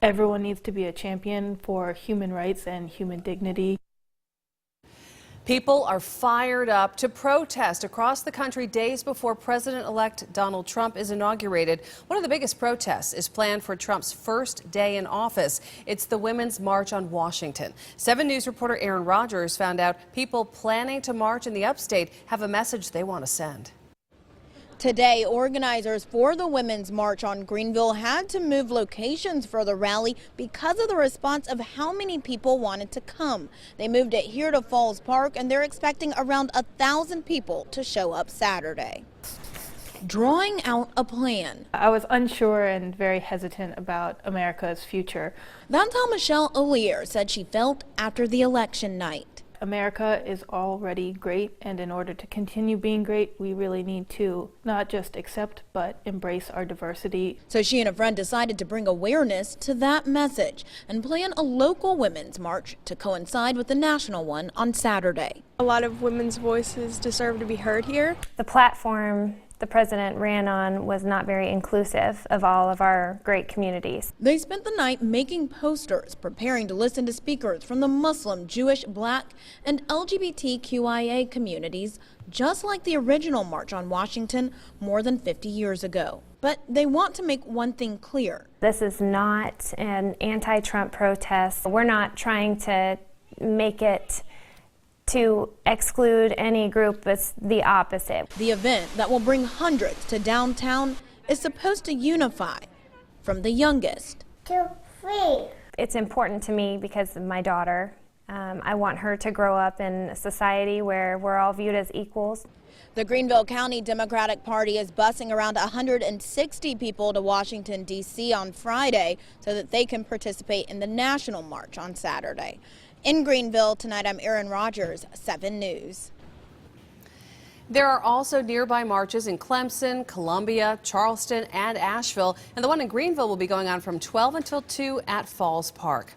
Everyone needs to be a champion for human rights and human dignity. People are fired up to protest across the country days before President-elect Donald Trump is inaugurated. One of the biggest protests is planned for Trump's first day in office. It's the Women's March on Washington. 7 News reporter Aaron Rodgers found out people planning to march in the upstate have a message they want to send. Today, organizers for the Women's March on Greenville had to move locations for the rally because of the response of how many people wanted to come. They moved it here to Falls Park, and they're expecting around 1,000 people to show up Saturday. Drawing out a plan. I was unsure and very hesitant about America's future. That's how Michelle O'Lear said she felt after the election night. America is already great, and in order to continue being great, we really need to not just accept but embrace our diversity. So she and a friend decided to bring awareness to that message and plan a local women's march to coincide with the national one on Saturday. A lot of women's voices deserve to be heard here. The platform the president ran on was not very inclusive of all of our great communities. They spent the night making posters, preparing to listen to speakers from the Muslim, Jewish, Black, and LGBTQIA communities, just like the original March on Washington more than 50 years ago. But they want to make one thing clear. This is not an anti-Trump protest. We're not trying to make it to exclude any group. It's the opposite. The event that will bring hundreds to downtown is supposed to unify from the youngest to free. It's important to me because of my daughter. I want her to grow up in a society where we're all viewed as equals. The Greenville County Democratic Party is busing around 160 people to Washington, D.C. on Friday so that they can participate in the national march on Saturday. In Greenville tonight, I'm Aaron Rodgers, 7 News. There are also nearby marches in Clemson, Columbia, Charleston, and Asheville, and the one in Greenville will be going on from 12 until 2 at Falls Park.